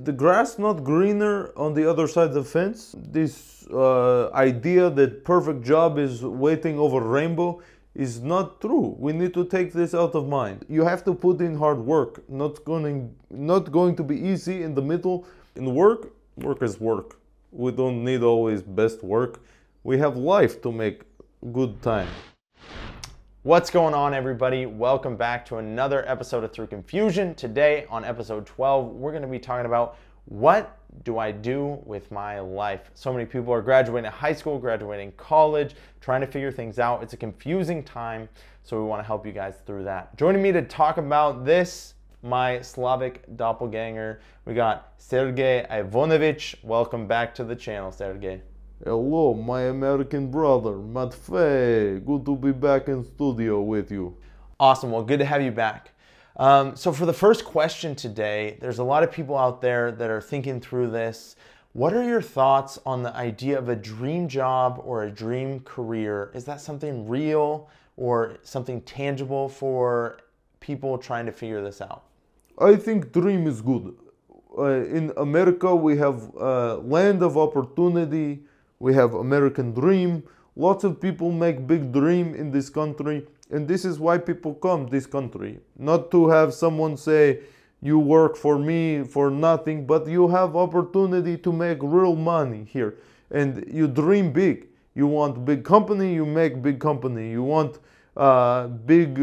the grass not greener on the other side of the fence. This idea that perfect job is waiting over rainbow is not true. We need to take this out of mind. You have to put in hard work. Not going to be easy in the middle. In work is work. We don't need always best work. We have life to make good time. What's going on, everybody? Welcome back to another episode of Through Confusion. Today on episode 12, we're going to be talking about what do I do with my life? So many people are graduating high school, graduating college, trying to figure things out. It's a confusing time, so we want to help you guys through that. Joining me to talk about this, my Slavic doppelganger, we got Sergei Ivanovich. Welcome back to the channel, Sergei. Hello, my American brother, Matvey. Good to be back in studio with you. Awesome. Well, good to have you back. So for the first question today, there's a lot of people out there that are thinking through this. What are your thoughts on the idea of a dream job or a dream career? Is that something real or something tangible for people trying to figure this out? I think dream is good. In America, we have land of opportunity. We have American dream. Lots of people make big dream in this country. And this is why people come this country. Not to have someone say, you work for me for nothing, but you have opportunity to make real money here. And you dream big. You want big company, you make big company. You want big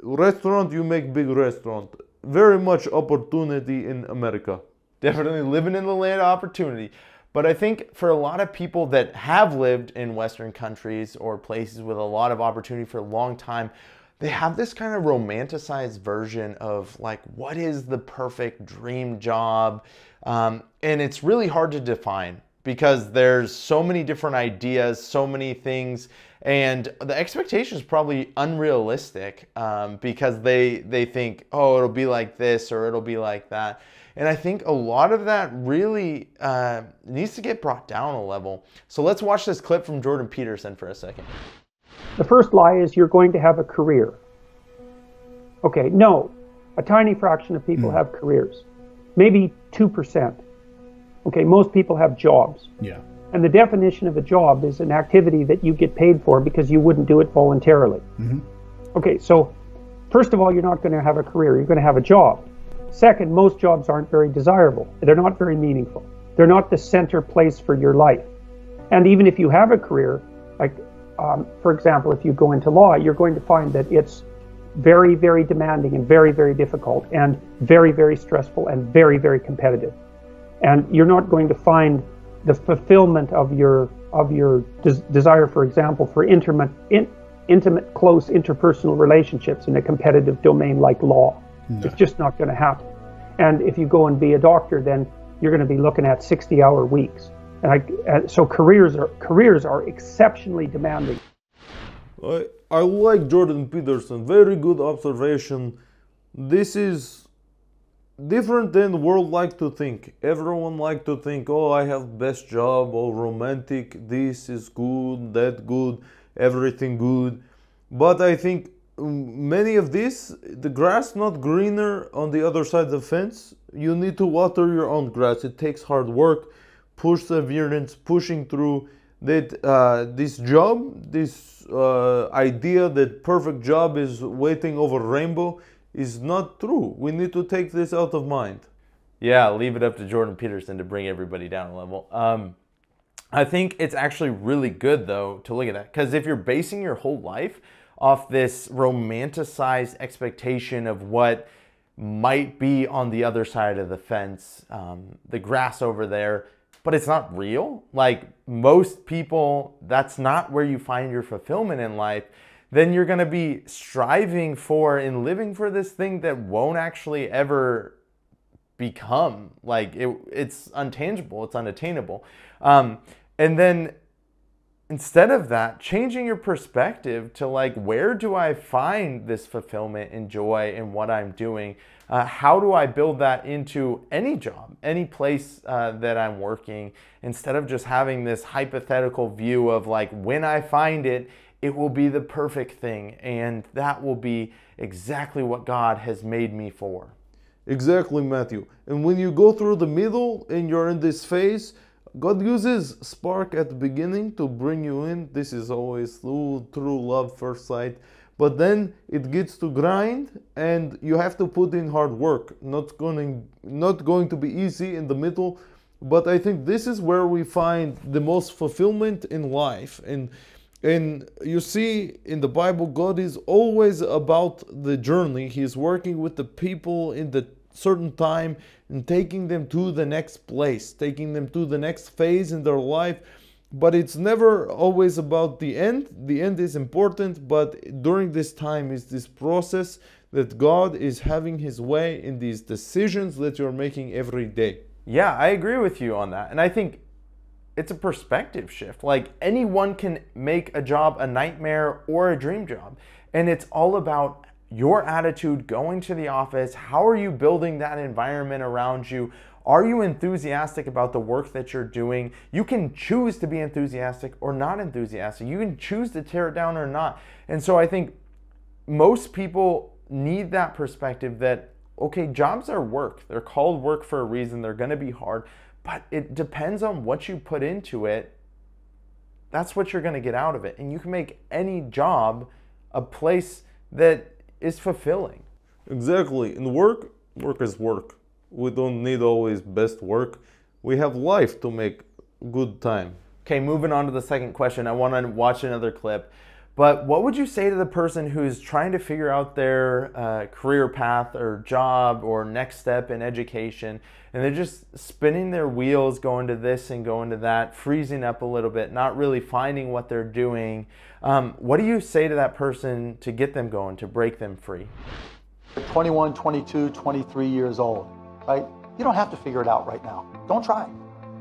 restaurant, you make big restaurant. Very much opportunity in America. Definitely living in the land of opportunity. But I think for a lot of people that have lived in Western countries or places with a lot of opportunity for a long time, they have this kind of romanticized version of like, what is the perfect dream job? And it's really hard to define because there's so many different ideas, so many things, and the expectation is probably unrealistic because they think, oh, it'll be like this or it'll be like that. And I think a lot of that really needs to get brought down a level. So let's watch this clip from Jordan Peterson for a second. The first lie is you're going to have a career. Okay, no. A tiny fraction of people have careers. Maybe 2%. Okay, most people have jobs. Yeah. And the definition of a job is an activity that you get paid for because you wouldn't do it voluntarily. Mm-hmm. Okay, so first of all, you're not going to have a career. You're going to have a job. Second, most jobs aren't very desirable. They're not very meaningful. They're not the center place for your life. And even if you have a career, like, for example, if you go into law, you're going to find that it's very, very demanding and very, very difficult and very, very stressful and very, very competitive. And you're not going to find the fulfillment of your desire, for example, for intimate, close interpersonal relationships in a competitive domain like law. No. It's just not going to happen. And if you go and be a doctor, then you're going to be looking at 60-hour weeks. And so careers are exceptionally demanding. I like Jordan Peterson. Very good observation. This is different than the world like to think. Everyone like to think, oh, I have best job, oh, romantic, this is good, that good, everything good. But I think many of these, the grass not greener on the other side of the fence. You need to water your own grass. It takes hard work, perseverance, pushing through that. This job, this idea that perfect job is waiting over rainbow is not true. We need to take this out of mind. Yeah, leave it up to Jordan Peterson to bring everybody down a level. I think it's actually really good though to look at that, because if you're basing your whole life off this romanticized expectation of what might be on the other side of the fence, the grass over there, but it's not real. Like most people, that's not where you find your fulfillment in life. Then you're going to be striving for and living for this thing that won't actually ever become. Like it's untangible, it's unattainable. And then instead of that, changing your perspective to like, where do I find this fulfillment and joy in what I'm doing? How do I build that into any job, any place that I'm working, instead of just having this hypothetical view of like, when I find it, it will be the perfect thing, and that will be exactly what God has made me for. Exactly, Matthew. And when you go through the middle and you're in this phase, God uses spark at the beginning to bring you in. This is always through love first sight. But then it gets to grind and you have to put in hard work. Not going to be easy in the middle, but I think this is where we find the most fulfillment in life. And you see in the Bible, God is always about the journey. He's working with the people in the certain time and taking them to the next place, taking them to the next phase in their life. But it's never always about the end. The end is important, but during this time is this process that God is having his way in these decisions that you're making every day. Yeah, I agree with you on that. And I think it's a perspective shift. Like anyone can make a job a nightmare or a dream job. And it's all about your attitude going to the office. How are you building that environment around you? Are you enthusiastic about the work that you're doing? You can choose to be enthusiastic or not enthusiastic. You can choose to tear it down or not. And so I think most people need that perspective that, okay, jobs are work. They're called work for a reason. They're going to be hard, but it depends on what you put into it. That's what you're going to get out of it. And you can make any job a place that is fulfilling. Exactly. In work is work. We don't need always best work. We have life to make good time. Okay, moving on to the second question. I want to watch another clip. But what would you say to the person who's trying to figure out their career path or job or next step in education, and they're just spinning their wheels, going to this and going to that, freezing up a little bit, not really finding what they're doing? What do you say to that person to get them going, to break them free? 21, 22, 23 years old, right? You don't have to figure it out right now. Don't try,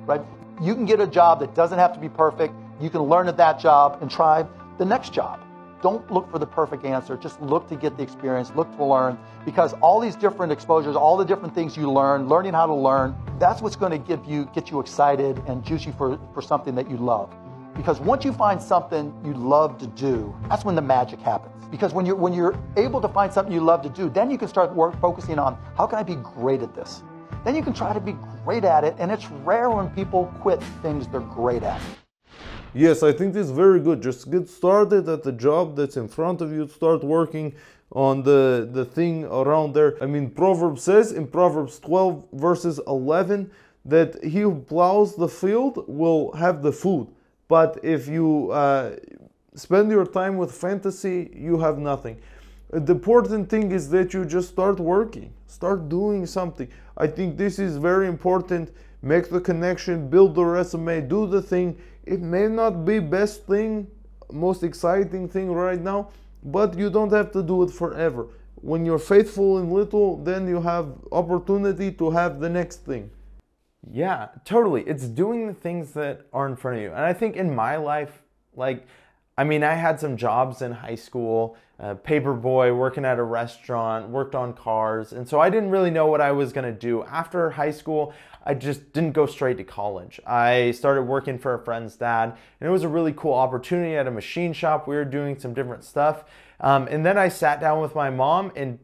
right? You can get a job that doesn't have to be perfect. You can learn at that job and try the next job. Don't look for the perfect answer. Just look to get the experience, look to learn, because all these different exposures, all the different things you learn, learning how to learn, that's what's going to get you excited and juice you for something that you love. Because once you find something you love to do, that's when the magic happens. Because when you're able to find something you love to do, then you can start focusing on, how can I be great at this? Then you can try to be great at it, and it's rare when people quit things they're great at. Yes, I think this is very good. Just get started at the job that's in front of you. Start working on the thing around there. I mean, Proverbs says in Proverbs 12 verses 11 that he who plows the field will have the food. But if you spend your time with fantasy, you have nothing. The important thing is that you just start working, start doing something. I think this is very important. Make the connection, build the resume, do the thing. It may not be best thing, most exciting thing right now, but you don't have to do it forever. When you're faithful in little, then you have opportunity to have the next thing. Yeah, totally. It's doing the things that are in front of you. And I think in my life, I had some jobs in high school, paper boy, working at a restaurant, worked on cars. And so I didn't really know what I was going to do. After high school, I just didn't go straight to college. I started working for a friend's dad, and it was a really cool opportunity at a machine shop. We were doing some different stuff. And then I sat down with my mom and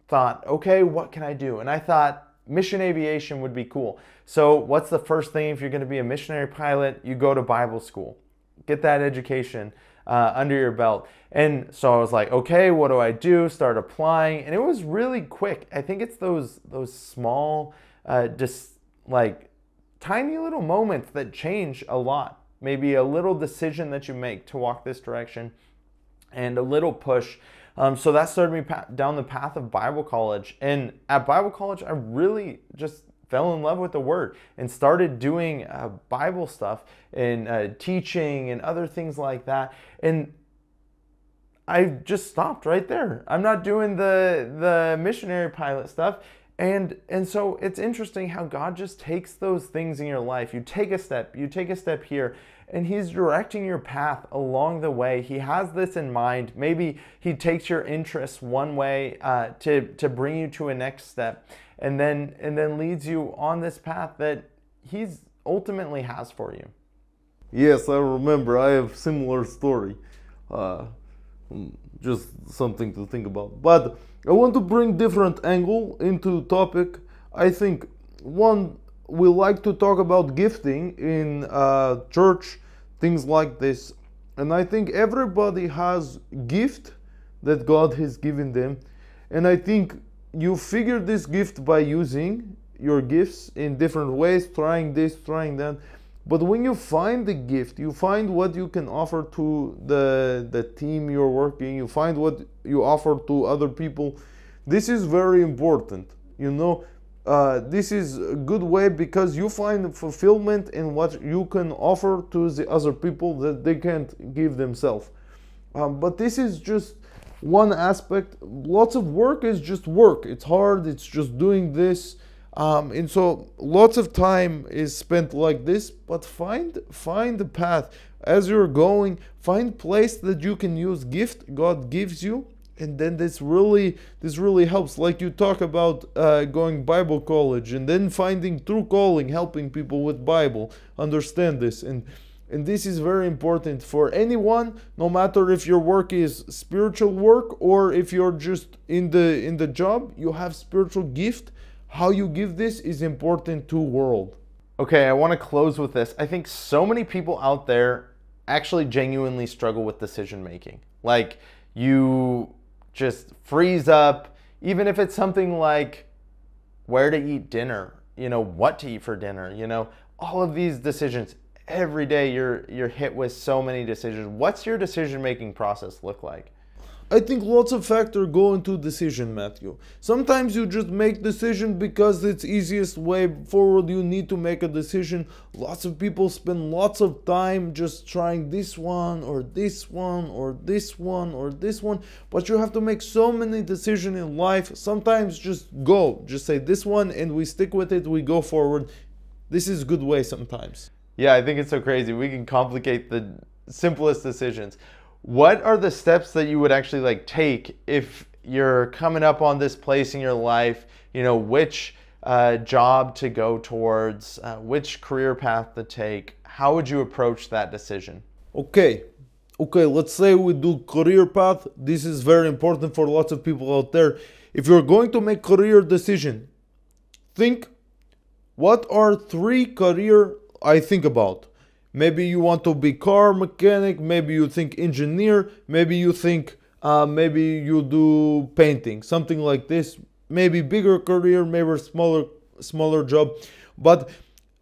thought, okay, what can I do? And I thought mission aviation would be cool. So what's the first thing if you're going to be a missionary pilot? You go to Bible school. Get that education under your belt. And so I was like, okay, what do I do? Start applying. And it was really quick. I think it's those small, tiny little moments that change a lot. Maybe a little decision that you make to walk this direction and a little push. So that started me down the path of Bible college. And at Bible college, I really just fell in love with the Word and started doing Bible stuff and teaching and other things like that. And I just stopped right there. I'm not doing the missionary pilot stuff. And so it's interesting how God just takes those things in your life. You take a step here, and He's directing your path along the way. He has this in mind. Maybe He takes your interests one way to bring you to a next step, and then leads you on this path that He's ultimately has for you. Yes, I remember. I have similar story. Just something to think about. But I want to bring different angle into topic. I think one, we like to talk about gifting in church, things like this. And I think everybody has gift that God has given them. And I think you figure this gift by using your gifts in different ways, trying this, trying that. But when you find the gift, you find what you can offer to the team you're working, you find what you offer to other people. This is very important. You know, this is a good way because you find fulfillment in what you can offer to the other people that they can't give themselves. But this is just one aspect. Lots of work is just work. It's hard, it's just doing this. And so lots of time is spent like this, but find the path as you're going. Find place that you can use gift God gives you, and then this really helps. Like you talk about going Bible college, and then finding true calling, helping people with Bible, understand this, and this is very important for anyone, no matter if your work is spiritual work or if you're just in the job. You have spiritual gift. How you give this is important to world. Okay, I want to close with this. I think so many people out there actually genuinely struggle with decision making. Like, you just freeze up, even if it's something like where to eat dinner, you know, what to eat for dinner, you know, all of these decisions. Every day you're hit with so many decisions. What's your decision making process look like? I think lots of factors go into decision, Matthew. Sometimes you just make decision because it's easiest way forward. You need to make a decision. Lots of people spend lots of time just trying this one or this one or this one or this one. But you have to make so many decisions in life. Sometimes just go. Just say this one and we stick with it. We go forward. This is a good way sometimes. Yeah, I think it's so crazy. We can complicate the simplest decisions. What are the steps that you would actually like take if you're coming up on this place in your life, you know, which job to go towards, which career path to take? How would you approach that decision? Okay, let's say we do career path. This is very important for lots of people out there. If you're going to make career decision, think, what are 3 career I think about? Maybe you want to be car mechanic, maybe you think engineer, maybe you think maybe you do painting, something like this. Maybe bigger career, maybe smaller job. But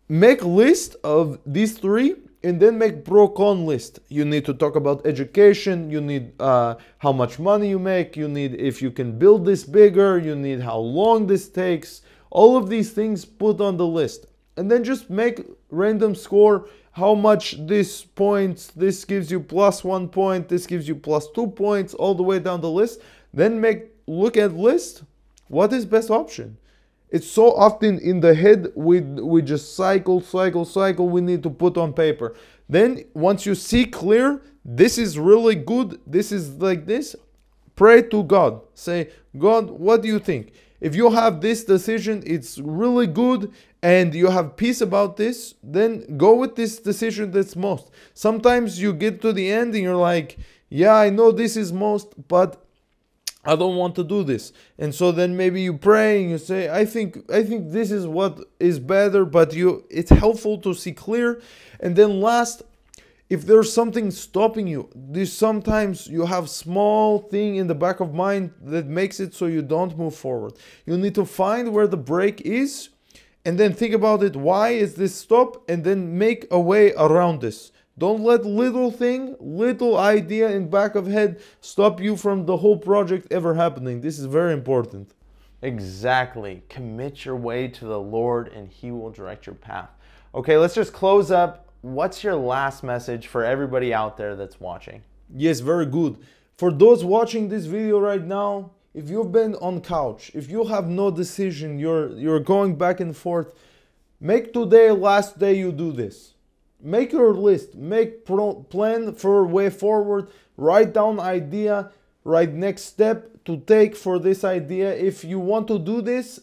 make list of these 3 and then make pro-con list. You need to talk about education, you need how much money you make, you need if you can build this bigger, you need how long this takes. All of these things put on the list. And then just make random score. How much this points, this gives you +1 point, this gives you +2 points, all the way down the list. Then look at list. What is best option? It's so often in the head, we just cycle. We need to put on paper. Then once you see clear, this is really good, this is like this, pray to God. Say, God, what do you think? If you have this decision, it's really good, and you have peace about this, then go with this decision that's most. Sometimes you get to the end and you're like, yeah, I know this is most, but I don't want to do this. And so then maybe you pray and you say, I think this is what is better, but it's helpful to see clear. And then last, if there's something stopping you, sometimes you have small thing in the back of mind that makes it so you don't move forward. You need to find where the break is and then think about it. Why is this stop? And then make a way around this. Don't let little idea in back of head stop you from the whole project ever happening. This is very important. Exactly. Commit your way to the Lord and He will direct your path. Okay, let's just close up. What's your last message for everybody out there that's watching? Yes, very good. For those watching this video right now, if you've been on couch, if you have no decision, you're going back and forth, make today last day you do this. Make your list, make plan for way forward, write down idea, write next step to take for this idea. If you want to do this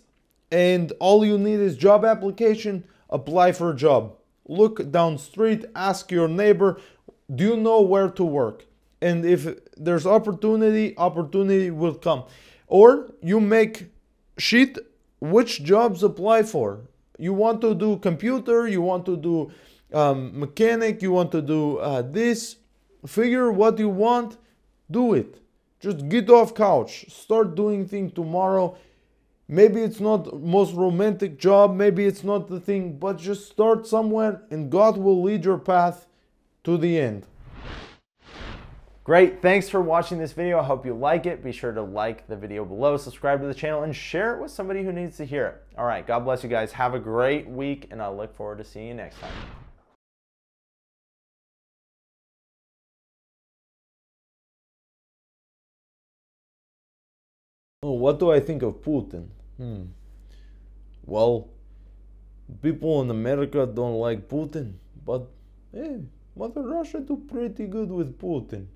and all you need is job application, apply for a job. Look down street, ask your neighbor, do you know where to work? And if there's opportunity will come. Or you make sheet which jobs apply for. You want to do computer, you want to do mechanic, you want to do this. Figure what you want, do it. Just get off couch, start doing things tomorrow. Maybe it's not most romantic job, maybe it's not the thing, but just start somewhere and God will lead your path to the end. Great, thanks for watching this video. I hope you like it. Be sure to like the video below, subscribe to the channel, and share it with somebody who needs to hear it. All right, God bless you guys. Have a great week, and I look forward to seeing you next time. Oh, what do I think of Putin? Well, people in America don't like Putin, but hey, Mother Russia do pretty good with Putin.